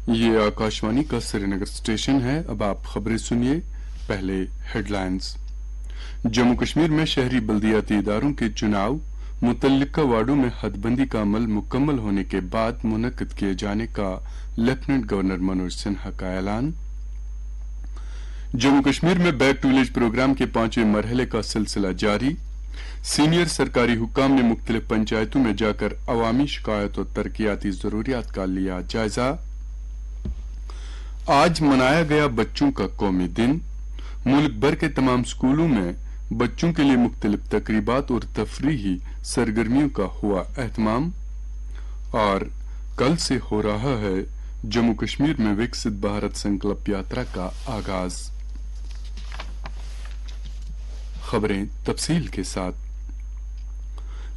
ये आकाशवाणी का श्रीनगर स्टेशन है। अब आप खबरें सुनिए। पहले हेडलाइंस। जम्मू कश्मीर में शहरी बल्दियाती इदारों के चुनाव मुतल्लिका वार्डों में हदबंदी का अमल मुकम्मल होने के बाद मुनक्किद किए जाने का लेफ्टिनेंट गवर्नर मनोज सिन्हा का ऐलान। जम्मू कश्मीर में बैक टू विलेज प्रोग्राम के 5वें मरहले का सिलसिला जारी। सीनियर सरकारी हुक्काम ने मुख्तलिफ पंचायतों में जाकर अवामी शिकायत और तरक्याती जरूरियात का लिया जायजा। आज मनाया गया बच्चों का कौमी दिन। मुल्क भर के तमाम स्कूलों में बच्चों के लिए मुख्तलिफ तकरीबात और तफरीही सरगर्मियों का हुआ एहतमाम। और कल से हो रहा है जम्मू कश्मीर में विकसित भारत संकल्प यात्रा का आगाज। खबरें तफसील के साथ।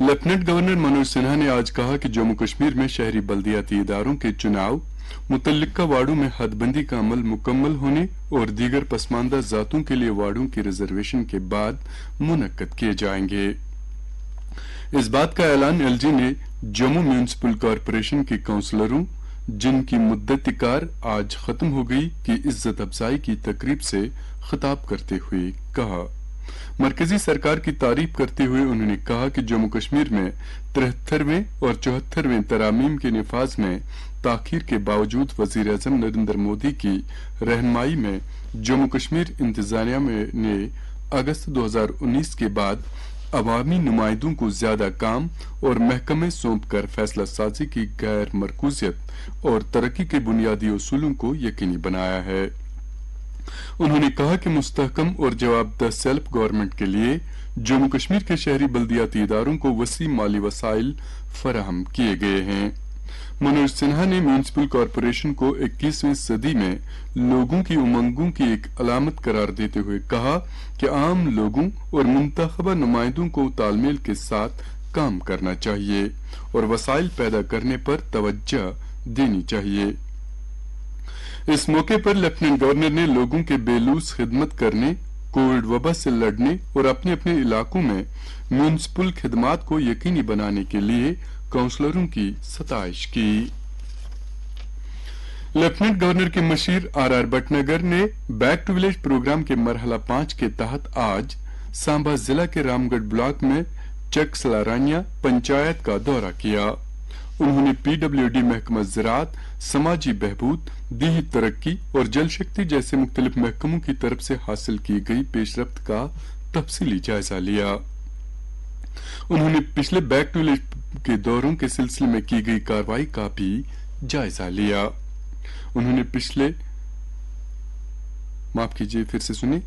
लेफ्टिनेंट गवर्नर मनोज सिन्हा ने आज कहा कि जम्मू कश्मीर में शहरी बल्दियाती इदारों के चुनाव मुतल्लिका वार्डों में हदबंदी का अमल मुकम्मल होने और दीगर पसमानदा जातों के लिए वार्डों की रिजर्वेशन के बाद मुनक्किद किए जाएंगे। इस बात का ऐलान एलजी ने जम्मू म्यूनिसिपल कॉरपोरेशन के काउंसलरों जिनकी मुद्दत कार आज खत्म हो गई की इज्जत अफजाई की तकरीब से खिताब करते हुए कहा। मरकजी सरकार की तारीफ करते हुए उन्होंने कहा कि जम्मू कश्मीर में 73वें और 74वें तरामीम के निफाज में ताखीर के बावजूद वजीर आजम नरेंद्र मोदी की रहनुमाई में जम्मू कश्मीर इंतजामिया ने अगस्त 2019 के बाद अवामी नुमाइंदों को ज्यादा काम और महकमे सौंप कर फैसला साजी की गैर मरकूजियत और तरक्की के बुनियादी उसूलों को यकीनी बनाया है। उन्होंने कहा कि मुस्तहकम और जवाबदेह सेल्फ गवर्नमेंट के लिए जम्मू कश्मीर के शहरी बल्दियाती इदारों को वसी माली वसाइल फराहम किए गए हैं। मनोज सिन्हा ने म्यूनिसिपल कॉरपोरेशन को 21वीं सदी में लोगों की उमंगों की एक अलामत करार देते हुए कहा कि आम लोगों और मुंतखबा नुमाइंदों को तालमेल के साथ काम करना चाहिए और वसाइल पैदा करने पर तवज्जो देनी चाहिए। इस मौके पर लेफ्टिनेंट गवर्नर ने लोगों के बेलूस खिदमत करने, कोविड वबा से लड़ने और अपने अपने इलाकों में म्यूनिसिपल खिदमात को यकीनी बनाने के लिए काउंसलरों की सताइश की। लेफ्टिनेंट गवर्नर के मशीर आर भटनागर ने बैक टू विलेज प्रोग्राम के मरहला 5 के तहत आज सांबा जिला के रामगढ़ ब्लॉक में चक सलारानिया पंचायत का दौरा किया। उन्होंने पीडब्ल्यूडी महकमा ज़राअत, समाजी बहबूद, दीही तरक्की और जल शक्ति जैसे मुख्तलिफ महकमों की तरफ से हासिल की गई पेशरफ्त का तफसीली जायजा लिया। उन्होंने पिछले बैक टू विलेज के दौरों के सिलसिले में की गई कार्रवाई का भी जायजा लिया। उन्होंने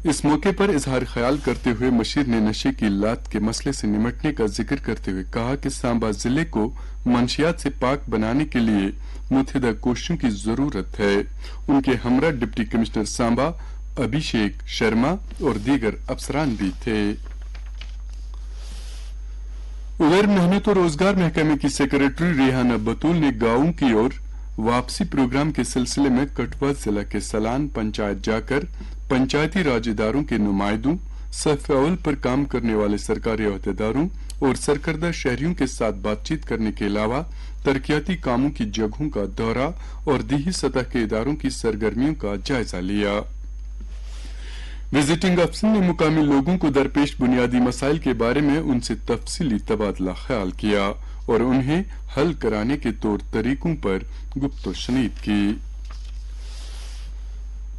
इस मौके पर इजहार ख्याल करते हुए मशीर ने नशे की लत के मसले से निमटने का जिक्र करते हुए कहा कि सांबा जिले को मंशियात से पाक बनाने के लिए मुतहिदा कोशिशों की जरूरत है। उनके हमरा डिप्टी कमिश्नर सांबा अभिषेक शर्मा और दीगर अफसरान भी थे। उधर मेहनत और रोजगार महकमे की सेक्रेटरी रेहाना बतूल ने गांवों की ओर वापसी प्रोग्राम के सिलसिले में कठुआ जिला के सलान पंचायत जाकर पंचायती राज इदारों के नुमाइंदों, सफ अव्वल पर काम करने वाले सरकारी अहदेदारों और सरकर्दा शहरियों के साथ बातचीत करने के अलावा तरक्याती कामों की जगहों का दौरा और दीही सतह के इदारों की सरगर्मियों का जायजा लिया। विजिटिंग अफसर ने मुकामी लोगों को दरपेश बुनियादी मसाइल के बारे में उनसे तफसीली तबादला ख्याल किया और उन्हें हल कराने के तौर तरीकों पर गुफ्तशनीद की।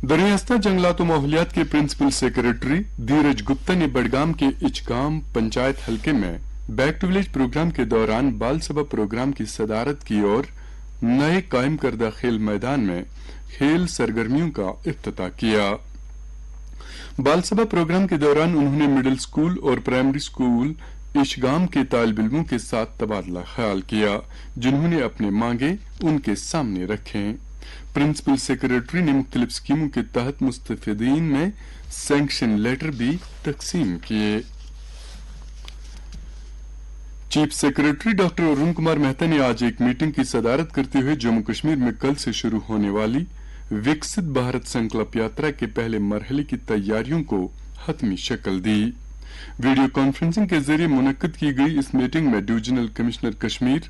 दरियास्ता जंगलात और माहौलियात के प्रिंसिपल सेक्रेटरी धीरज गुप्ता ने बडगाम के इचगाम पंचायत हलके में बैक टू विलेज प्रोग्राम के दौरान बाल सभा प्रोग्राम की सदारत की और नए कायम करदा खेल मैदान में खेल सरगर्मियों का इफ्तिताह किया। बाल सभा प्रोग्राम के दौरान उन्होंने मिडिल स्कूल और प्राइमरी स्कूल इशगाम के तालिब इल्मों के साथ तबादला ख्याल किया, जिन्होंने अपने मांगे उनके सामने रखें। प्रिंसिपल सेक्रेटरी ने मुख्तलिफ स्कीमों के तहत मुस्तफीदीन में सैंक्शन लेटर भी तकसीम किए। Chief secretary doctor Arun Kumar Mehta ने आज एक मीटिंग की सदारत करते हुए जम्मू कश्मीर में कल से शुरू होने वाली विकसित भारत संकल्प यात्रा के पहले मरहले की तैयारियों को हतमी शक्ल दी। वीडियो कॉन्फ्रेंसिंग के जरिए मुनक्किद की गई इस मीटिंग में डिविजनल कमिश्नर कश्मीर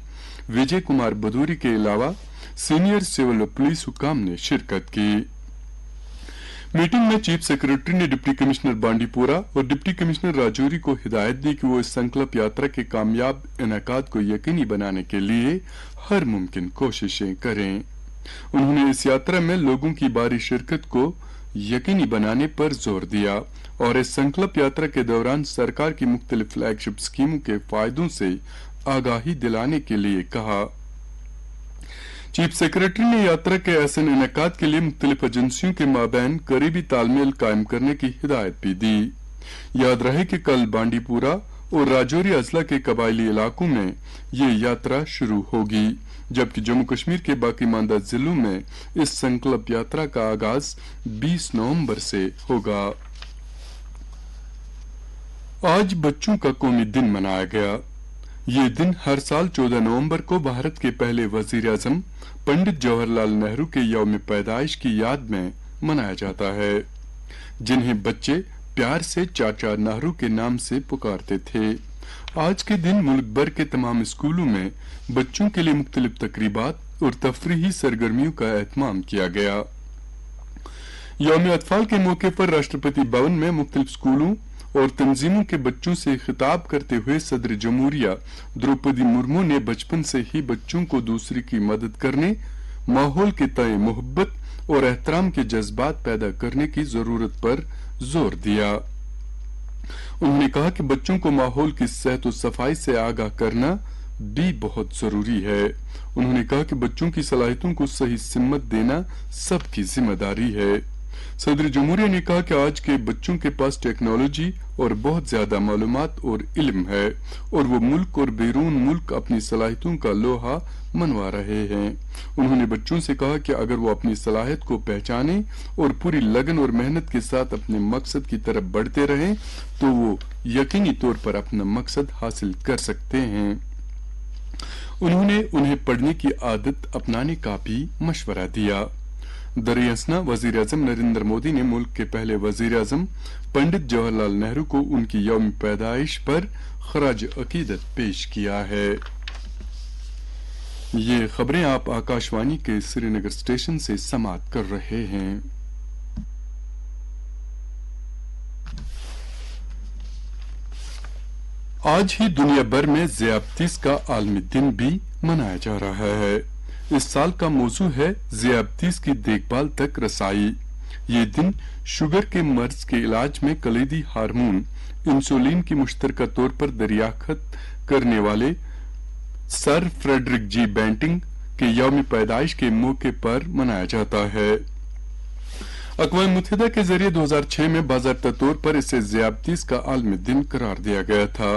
विजय कुमार भदौरी के अलावा सीनियर सिविल पुलिस हुकाम ने शिरकत की। मीटिंग में चीफ सेक्रेटरी ने डिप्टी कमिश्नर बांडीपुरा और डिप्टी कमिश्नर राजौरी को हिदायत दी कि वो इस संकल्प यात्रा के कामयाब इनेकाद को यकीनी बनाने के लिए हर मुमकिन कोशिशें करें। उन्होंने इस यात्रा में लोगों की भारी शिरकत को यकीनी बनाने पर जोर दिया और इस संकल्प यात्रा के दौरान सरकार की मुख्तलिफ फ्लैगशिप स्कीमों के फायदों से आगाही दिलाने के लिए कहा। चीफ सेक्रेटरी ने यात्रा के ऐसे इनेकाद के लिए मुख्तलिफ एजेंसियों के माबैन करीबी तालमेल कायम करने की हिदायत भी दी। याद रहे कि कल बांडीपुरा और राजौरी अजला के कबायली इलाकों में ये यात्रा शुरू होगी, जबकि जम्मू कश्मीर के बाकी मानदा जिलों में इस संकल्प यात्रा का आगाज 20 नवंबर से होगा। आज बच्चों का कौमी दिन मनाया गया। ये दिन हर साल 14 नवंबर को भारत के पहले वजीर आजम पंडित जवाहरलाल नेहरू के यौम पैदाइश की याद में मनाया जाता है, जिन्हें बच्चे प्यार से चाचा नेहरू के नाम से पुकारते थे। आज के दिन मुल्क भर के तमाम स्कूलों में बच्चों के लिए मुख्तलिफ तकरीबात और तफरीही सरगर्मियों का एहतमाम किया गया। यौम अतफाल के मौके पर राष्ट्रपति भवन में मुख्तलिफ स्कूलों और तंजीमों के बच्चों से खिताब करते हुए सदर जमहूरिया द्रौपदी मुर्मू ने बचपन से ही बच्चों को दूसरे की मदद करने, माहौल के तय मोहब्बत और एहतराम के जज्बात पैदा करने की जरूरत पर जोर दिया। उन्होंने कहा कि बच्चों को माहौल की सेहत और सफाई से आगाह करना भी बहुत जरूरी है। उन्होंने कहा कि बच्चों की सलाहियतों को सही सिमत देना सबकी जिम्मेदारी है। सदर जमहूरिया ने कहा कि आज के बच्चों के पास टेक्नोलॉजी और बहुत ज्यादा मालूमात और इल्म है और वो मुल्क और बैरून मुल्क अपनी सलाहियतों का लोहा मनवा रहे हैं। उन्होंने बच्चों से कहा कि अगर वो अपनी सलाहियत को पहचाने और पूरी लगन और मेहनत के साथ अपने मकसद की तरफ बढ़ते रहें तो वो यकीनी तौर पर अपना मकसद हासिल कर सकते हैं। उन्होंने उन्हें पढ़ने की आदत अपनाने का भी मशवरा दिया। दरियासना वजीर आजम नरेंद्र मोदी ने मुल्क के पहले वजीर आजम पंडित जवाहरलाल नेहरू को उनकी यौम पैदाइश पर खराज अकीदत पेश किया है। ये खबरें आप आकाशवाणी के श्रीनगर स्टेशन से समाअत कर रहे हैं। आज ही दुनिया भर में ज़ियादतीस का आलमी दिन भी मनाया जा रहा है। इस साल का मौजू है ज़ियादतीस की देखभाल तक रसाई। ये दिन शुगर के मर्ज के इलाज में कलीदी हार्मोन इंसुलिन की मुश्तरका तौर पर दरियाफ्त करने वाले सर फ्रेडरिक जी बेंटिंग के यौम पैदाइश के मौके पर मनाया जाता है। अक़वाम मुत्तहिदा के जरिए 2006 में बाज़ाब्ता तौर पर इसे ज़ियादतीस का आलमी दिन करार दिया गया था।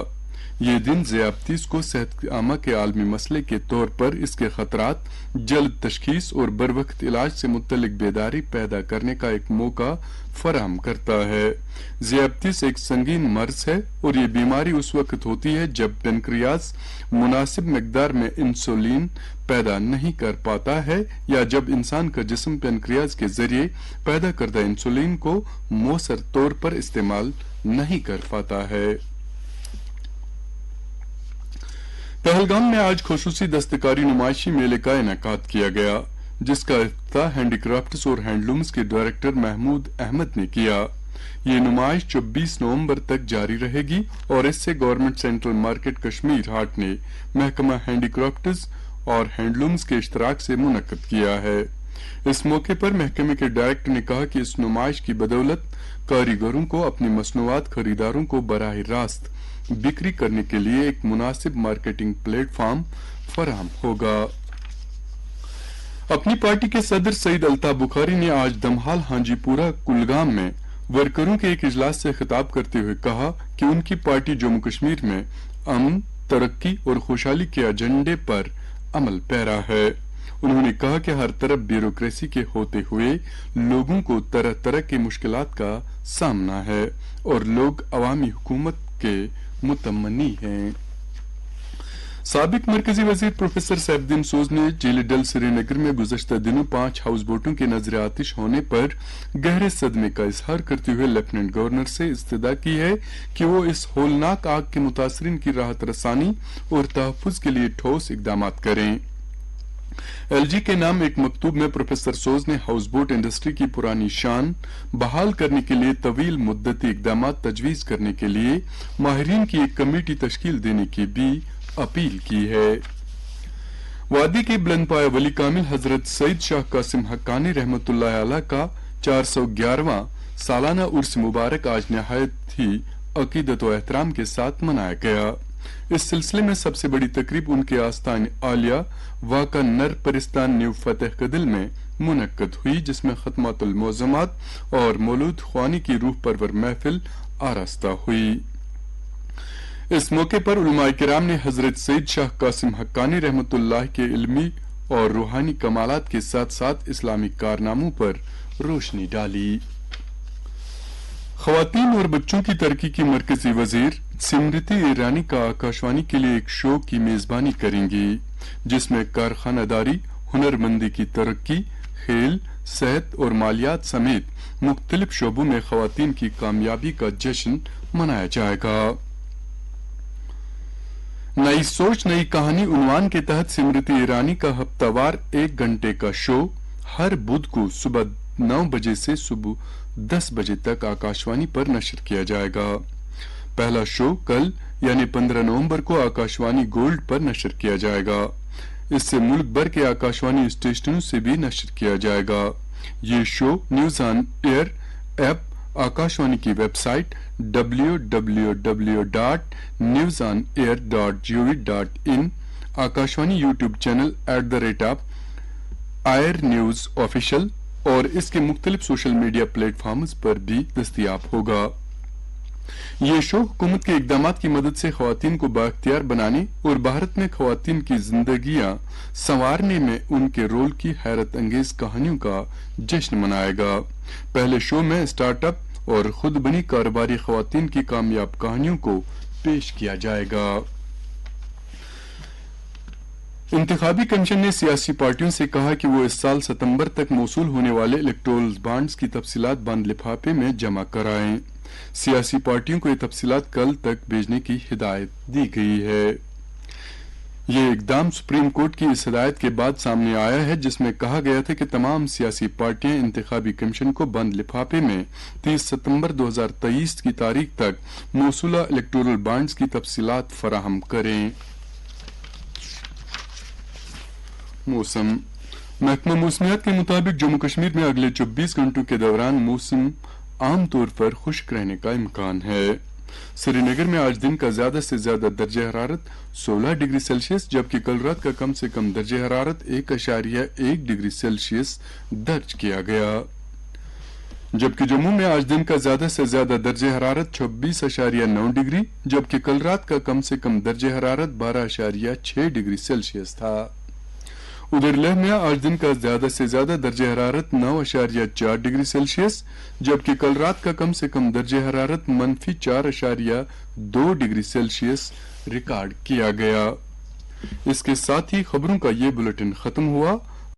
ये दिन ज़ियादतीस को सेहत आमा के आलमी मसले के तौर पर इसके खतरात, जल्द तशखीस और बरवक्त इलाज से मुतल्लिक बेदारी पैदा करने का एक मौका फराहम करता है। ज़ियादतीस एक संगीन मर्ज है और ये बीमारी उस वक्त होती है जब पेनक्रियाज मुनासिब मिकदार में इंसुलिन पैदा नहीं कर पाता है या जब इंसान का जिस्म पेनक्रियाज के जरिए पैदा करदा इंसुलिन को मौसर तौर पर इस्तेमाल नहीं कर पाता है। पहलगाम में आज खुसूसी दस्तकारी नुमाइशी मेले का इनेकाद किया गया, जिसका इफ्तिताह हैंडीक्राफ्ट्स और हैंडलूम्स के डायरेक्टर महमूद अहमद ने किया। ये नुमाइश 24 नवंबर तक जारी रहेगी और इससे गवर्नमेंट सेंट्रल मार्केट कश्मीर हाट ने महकमा हैंडीक्राफ्ट्स और हैंडलूम्स के इश्तराक से मुनक्कद किया है। इस मौके पर महकमे के डायरेक्टर ने कहा कि इस नुमाइश की बदौलत कारीगरों को अपनी मसनूआत खरीदारों को बराह रास्त बिक्री करने के लिए एक मुनासिब मार्केटिंग प्लेटफॉर्म फराहम होगा। अपनी पार्टी के सदर सईद अल्ताफ बुखारी ने आज दमहाल हांजीपुरा कुलगाम में वर्करों के एक इजलास से खिताब करते हुए कहा कि उनकी पार्टी जम्मू कश्मीर में अमन, तरक्की और खुशहाली के एजेंडे पर अमल पैरा है। उन्होंने कहा कि हर तरफ ब्यूरोक्रेसी के होते हुए लोगों को तरह तरह की मुश्किलात का सामना है और लोग अवामी हुकूमत के मुतमन्नी हैं। साबिक मरकजी वजीर प्रोफेसर सैफुद्दीन सोज ने झील डल श्रीनगर में गुज़श्ता दिनों 5 हाउस बोटों के नजर आतिश होने पर गहरे सदमे का इजहार करते हुए लेफ्टिनेंट गवर्नर से इस्तदा की है कि वो इस होलनाक आग के मुतासरीन की राहत रसानी और तहफ़्फ़ुज़ के लिए ठोस इक़दामात करें। LG के नाम एक मकतूब में प्रोफेसर सोज ने हाउस बोट इंडस्ट्री की पुरानी शान बहाल करने के लिए तवील मुद्दती इकदाम तजवीज करने के लिए माहिरीन की एक कमेटी तश्कील देने की भी अपील की है। वादी के बुलंदपाया वली कामिल हजरत सईद शाह कासिम हक्कानी रहमतुल्लाह अलैह का 411वां सालाना उर्स मुबारक आज नहायत ही अकीदत व एहतराम के साथ मनाया गया। इस सिलसिले में सबसे बड़ी तकरीब उनके आस्तान आलिया वाका नर परिस्तान न्यू फतेह कदिल में मुनक्कद हुई, जिसमें खत्मातुल मौज़मात और मौलूद ख्वानी की रूह परवर महफिल आरास्ता हुई। इस मौके पर उलमाए किराम ने हजरत सईद शाह कासिम हक्कानी रहमतुल्लाह के इल्मी और रूहानी कमालात के साथ साथ इस्लामी कारनामों पर रोशनी डाली। ख्वातीन और बच्चों की तरक्की की मरकजी वजीर स्मृति ईरानी का आकाशवाणी के लिए एक शो की मेजबानी करेंगी, जिसमें कारखानादारी, हुनरमंदी की तरक्की, खेल, सेहत और मालियात समेत मुख्तलिफ शोबों में ख्वातीन की कामयाबी का जश्न मनाया जाएगा। नई सोच नई कहानी उन्वान के तहत स्मृति ईरानी का हफ्तावार 1 घंटे का शो हर बुध को सुबह 9 बजे से सुबह 10 बजे तक आकाशवाणी पर नशर किया जाएगा। पहला शो कल यानी 15 नवंबर को आकाशवाणी गोल्ड पर नशर किया जाएगा। इससे मुल्क भर के आकाशवाणी स्टेशनों से भी नशर किया जाएगा। ये show news on air app, Akashvani की website www.newsonair.gov.in, Akashvani YouTube channel @AIR news official और इसके मुख्तलिफ सोशल मीडिया प्लेटफॉर्म्स पर भी दस्तयाब होगा। ये शो हुकूमत के इकदाम की मदद से ख्वातीन को बाख्तियार बनाने और भारत में ख्वातीन की जिंदगियां संवारने में उनके रोल की हैरत अंगेज कहानियों का जश्न मनाएगा। पहले शो में स्टार्टअप और खुद बनी कारोबारी ख्वातीन की कामयाब कहानियों को पेश किया जाएगा। इंतखाबी कमीशन ने सियासी पार्टियों से कहा कि वो इस साल सितंबर तक मौसूल होने वाले इलेक्टोरल बॉन्ड्स की तफसीलात बंद लिफाफे में जमा कराएं। सियासी पार्टियों को ये तफसीलात कल तक भेजने की हिदायत दी गई है। ये इकदाम सुप्रीम कोर्ट की इस हिदायत के बाद सामने आया है, जिसमें कहा गया था कि तमाम सियासी पार्टियां इंतखाबी कमीशन को बंद लिफाफे में 30 सितंबर 2023 की तारीख तक मौसूला इलेक्टोरल बॉन्ड्स की तफसीलात फराहम करें। मौसम महकमा मौसमियात के मुताबिक जम्मू कश्मीर में अगले 24 घंटों के दौरान मौसम आमतौर पर खुश्क रहने का इम्कान है। श्रीनगर में आज दिन का ज्यादा से ज्यादा दर्जा हरारत 16 डिग्री सेल्सियस, जबकि कल रात का कम से कम दर्जा हरारत 1.1 डिग्री सेल्सियस दर्ज किया गया। जबकि जम्मू में आज दिन का ज्यादा से ज्यादा दर्जा हरारत 26.9 डिग्री, जबकि कल रात का कम से कम दर्जा हरारत 12.6 डिग्री सेल्सियस था। उधर लेह में आज दिन का ज्यादा से ज्यादा दर्जा हरारत 9.4 डिग्री सेल्सियस, जबकि कल रात का कम से कम दर्जा हरारत -4.2 डिग्री सेल्सियस रिकॉर्ड किया गया। इसके साथ ही खबरों का ये बुलेटिन खत्म हुआ।